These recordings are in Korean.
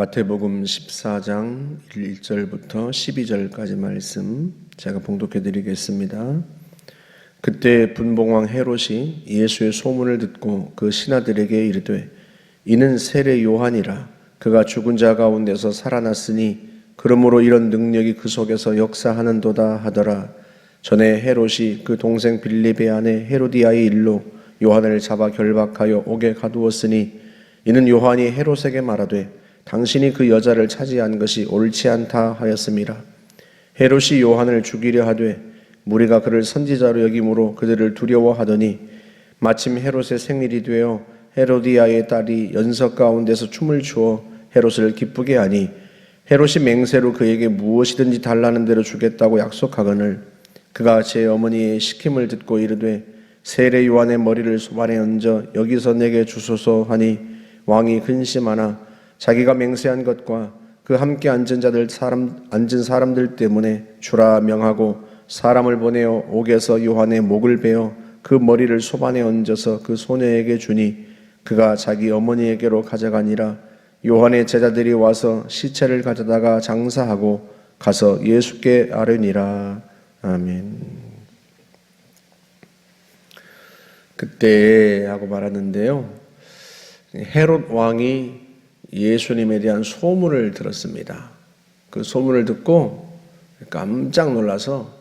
마태복음 14장 1절부터 12절까지 말씀 제가 봉독해 드리겠습니다. 그때 분봉왕 헤롯이 예수의 소문을 듣고 그 신하들에게 이르되 이는 세례 요한이라 그가 죽은 자 가운데서 살아났으니 그러므로 이런 능력이 그 속에서 역사하는도다 하더라. 전에 헤롯이 그 동생 빌립의 아내 헤로디아의 일로 요한을 잡아 결박하여 옥에 가두었으니 이는 요한이 헤롯에게 말하되 당신이 그 여자를 차지한 것이 옳지 않다 하였음이라. 헤롯이 요한을 죽이려 하되 무리가 그를 선지자로 여김으로 그들을 두려워하더니 마침 헤롯의 생일이 되어 헤로디아의 딸이 연석 가운데서 춤을 추어 헤롯을 기쁘게 하니 헤롯이 맹세로 그에게 무엇이든지 달라는 대로 주겠다고 약속하거늘 그가 제 어머니의 시킴을 듣고 이르되 세례 요한의 머리를 소반에 얹어 여기서 내게 주소서 하니 왕이 근심하나 자기가 맹세한 것과 그 함께 앉은 사람들 때문에 주라 명하고 사람을 보내어 옥에서 요한의 목을 베어 그 머리를 소반에 얹어서 그 소녀에게 주니 그가 자기 어머니에게로 가져가니라. 요한의 제자들이 와서 시체를 가져다가 장사하고 가서 예수께 아뢰니라. 아멘. 그때 하고 말하는데요, 헤롯 왕이 예수님에 대한 소문을 들었습니다. 그 소문을 듣고 깜짝 놀라서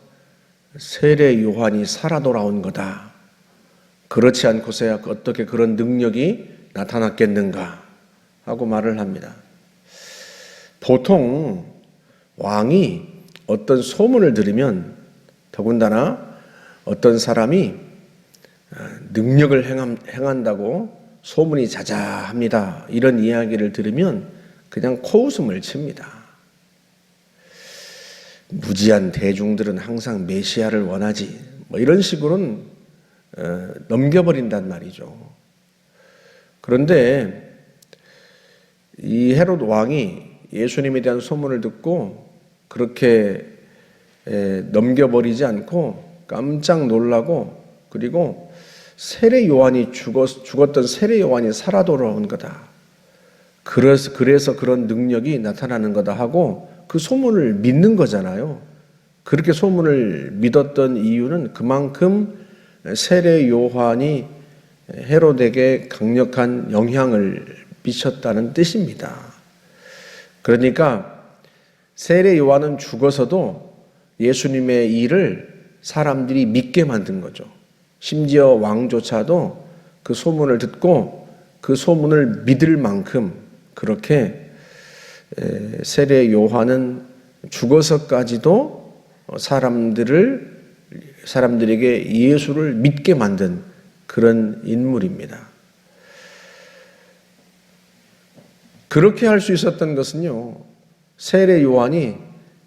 세례 요한이 살아 돌아온 거다. 그렇지 않고서야 어떻게 그런 능력이 나타났겠는가 하고 말을 합니다. 보통 왕이 어떤 소문을 들으면 더군다나 어떤 사람이 능력을 행한다고 소문이 자자합니다. 이런 이야기를 들으면 그냥 코웃음을 칩니다. 무지한 대중들은 항상 메시아를 원하지. 이런 식으로는 넘겨버린단 말이죠. 그런데 이 헤롯 왕이 예수님에 대한 소문을 듣고 그렇게 넘겨버리지 않고 깜짝 놀라고 그리고 세례 요한이 죽었던 세례 요한이 살아 돌아온 거다. 그래서 그런 능력이 나타나는 거다 하고 그 소문을 믿는 거잖아요. 그렇게 소문을 믿었던 이유는 그만큼 세례 요한이 헤롯에게 강력한 영향을 미쳤다는 뜻입니다. 그러니까 세례 요한은 죽어서도 예수님의 일을 사람들이 믿게 만든 거죠. 심지어 왕조차도 그 소문을 듣고 그 소문을 믿을 만큼 그렇게 세례 요한은 죽어서까지도 사람들에게 예수를 믿게 만든 그런 인물입니다. 그렇게 할 수 있었던 것은요, 세례 요한이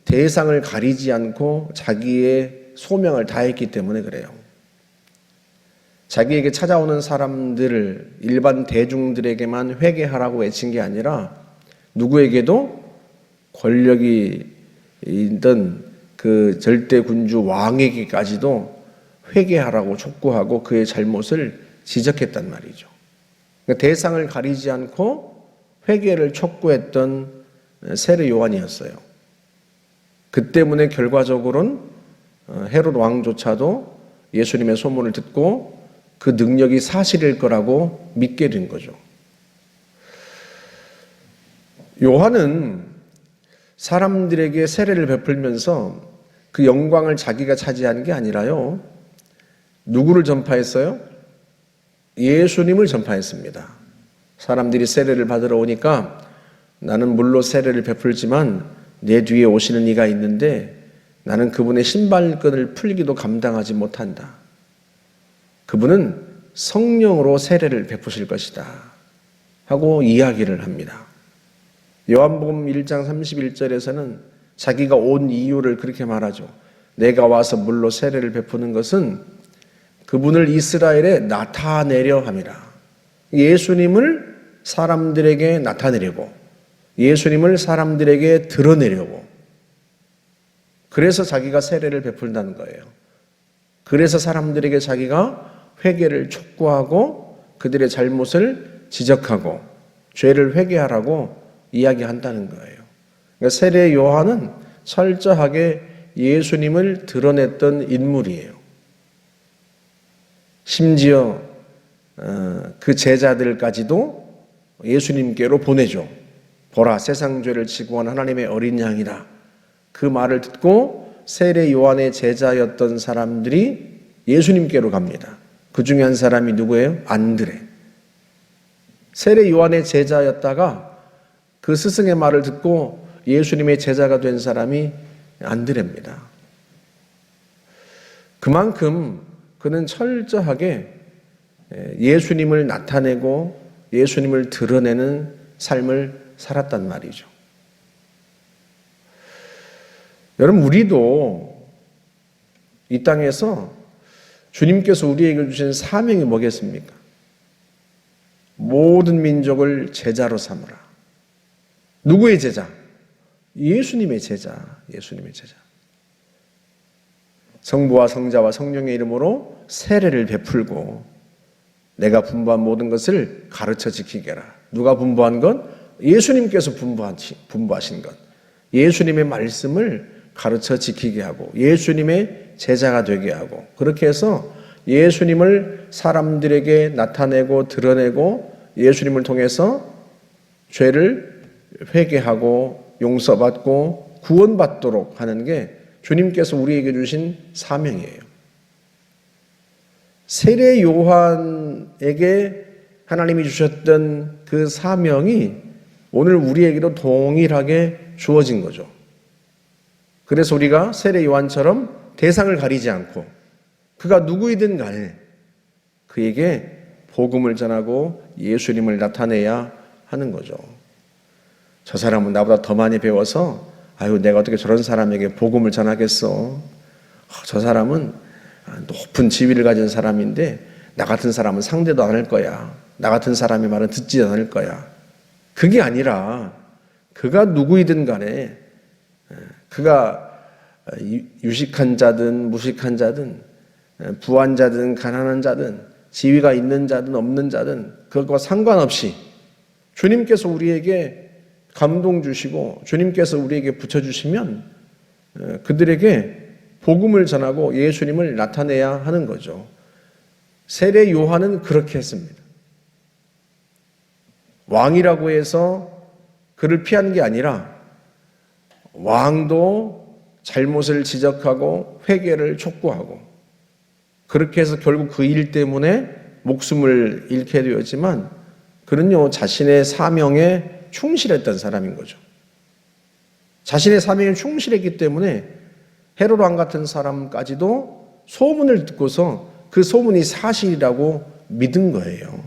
대상을 가리지 않고 자기의 소명을 다했기 때문에 그래요. 자기에게 찾아오는 사람들을 일반 대중들에게만 회개하라고 외친 게 아니라 누구에게도 권력이 있던 그 절대 군주 왕에게까지도 회개하라고 촉구하고 그의 잘못을 지적했단 말이죠. 그러니까 대상을 가리지 않고 회개를 촉구했던 세례 요한이었어요. 그 때문에 결과적으로는 헤롯 왕조차도 예수님의 소문을 듣고 그 능력이 사실일 거라고 믿게 된 거죠. 요한은 사람들에게 세례를 베풀면서 그 영광을 자기가 차지하는 게 아니라요, 누구를 전파했어요? 예수님을 전파했습니다. 사람들이 세례를 받으러 오니까 나는 물로 세례를 베풀지만 내 뒤에 오시는 이가 있는데 나는 그분의 신발끈을 풀기도 감당하지 못한다. 그분은 성령으로 세례를 베푸실 것이다 하고 이야기를 합니다. 요한복음 1장 31절에서는 자기가 온 이유를 그렇게 말하죠. 내가 와서 물로 세례를 베푸는 것은 그분을 이스라엘에 나타내려 함이라. 예수님을 사람들에게 나타내려고, 예수님을 사람들에게 드러내려고, 그래서 자기가 세례를 베푼다는 거예요. 그래서 사람들에게 자기가 회개를 촉구하고 그들의 잘못을 지적하고 죄를 회개하라고 이야기한다는 거예요. 그러니까 세례 요한은 철저하게 예수님을 드러냈던 인물이에요. 심지어 그 제자들까지도 예수님께로 보내죠. 보라, 세상 죄를 지고 온 하나님의 어린 양이다. 그 말을 듣고 세례 요한의 제자였던 사람들이 예수님께로 갑니다. 그 중에 한 사람이 누구예요? 안드레. 세례 요한의 제자였다가 그 스승의 말을 듣고 예수님의 제자가 된 사람이 안드레입니다. 그만큼 그는 철저하게 예수님을 나타내고 예수님을 드러내는 삶을 살았단 말이죠. 여러분, 우리도 이 땅에서 주님께서 우리에게 주신 사명이 뭐겠습니까? 모든 민족을 제자로 삼으라. 누구의 제자? 예수님의 제자. 예수님의 제자. 성부와 성자와 성령의 이름으로 세례를 베풀고 내가 분부한 모든 것을 가르쳐 지키게 하라. 누가 분부한 것? 예수님께서 분부하신 것. 예수님의 말씀을 가르쳐 지키게 하고 예수님의 제자가 되게 하고 그렇게 해서 예수님을 사람들에게 나타내고 드러내고 예수님을 통해서 죄를 회개하고 용서받고 구원받도록 하는 게 주님께서 우리에게 주신 사명이에요. 세례 요한에게 하나님이 주셨던 그 사명이 오늘 우리에게도 동일하게 주어진 거죠. 그래서 우리가 세례 요한처럼 대상을 가리지 않고 그가 누구이든 간에 그에게 복음을 전하고 예수님을 나타내야 하는 거죠. 저 사람은 나보다 더 많이 배워서 아유 내가 어떻게 저런 사람에게 복음을 전하겠어. 저 사람은 높은 지위를 가진 사람인데 나 같은 사람은 상대도 안 할 거야. 나 같은 사람의 말은 듣지 않을 거야. 그게 아니라 그가 누구이든 간에 그가 유식한 자든 무식한 자든 부한 자든 가난한 자든 지위가 있는 자든 없는 자든 그것과 상관없이 주님께서 우리에게 감동 주시고 주님께서 우리에게 붙여주시면 그들에게 복음을 전하고 예수님을 나타내야 하는 거죠. 세례 요한은 그렇게 했습니다. 왕이라고 해서 그를 피한 게 아니라 왕도 잘못을 지적하고 회개를 촉구하고 그렇게 해서 결국 그 일 때문에 목숨을 잃게 되었지만 그는요 자신의 사명에 충실했던 사람인 거죠. 자신의 사명에 충실했기 때문에 헤롯 왕 같은 사람까지도 소문을 듣고서 그 소문이 사실이라고 믿은 거예요.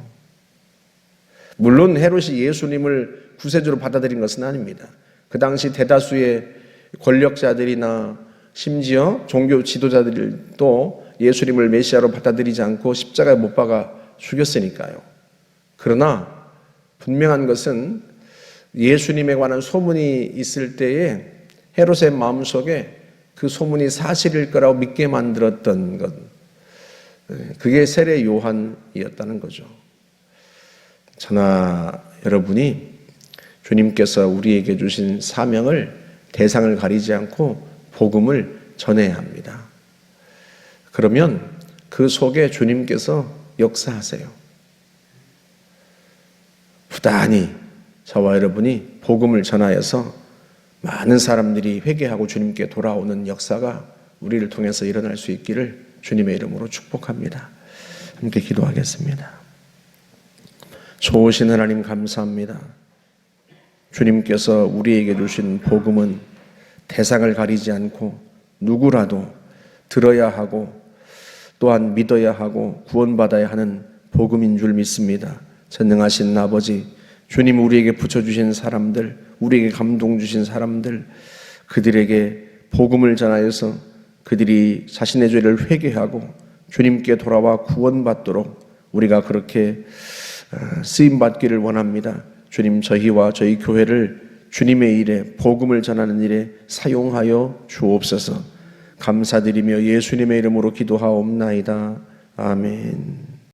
물론 헤롯이 예수님을 구세주로 받아들인 것은 아닙니다. 그 당시 대다수의 권력자들이나 심지어 종교 지도자들도 예수님을 메시아로 받아들이지 않고 십자가에 못 박아 죽였으니까요. 그러나 분명한 것은 예수님에 관한 소문이 있을 때에 헤롯의 마음속에 그 소문이 사실일 거라고 믿게 만들었던 것, 그게 세례 요한이었다는 거죠. 저나 여러분이 주님께서 우리에게 주신 사명을 대상을 가리지 않고 복음을 전해야 합니다. 그러면 그 속에 주님께서 역사하세요. 부단히 저와 여러분이 복음을 전하여서 많은 사람들이 회개하고 주님께 돌아오는 역사가 우리를 통해서 일어날 수 있기를 주님의 이름으로 축복합니다. 함께 기도하겠습니다. 좋으신 하나님 감사합니다. 주님께서 우리에게 주신 복음은 대상을 가리지 않고 누구라도 들어야 하고 또한 믿어야 하고 구원받아야 하는 복음인 줄 믿습니다. 전능하신 아버지, 주님 우리에게 붙여주신 사람들, 우리에게 감동 주신 사람들, 그들에게 복음을 전하여서 그들이 자신의 죄를 회개하고 주님께 돌아와 구원받도록 우리가 그렇게 쓰임받기를 원합니다. 주님, 저희와 저희 교회를 주님의 일에, 복음을 전하는 일에 사용하여 주옵소서. 감사드리며 예수님의 이름으로 기도하옵나이다. 아멘.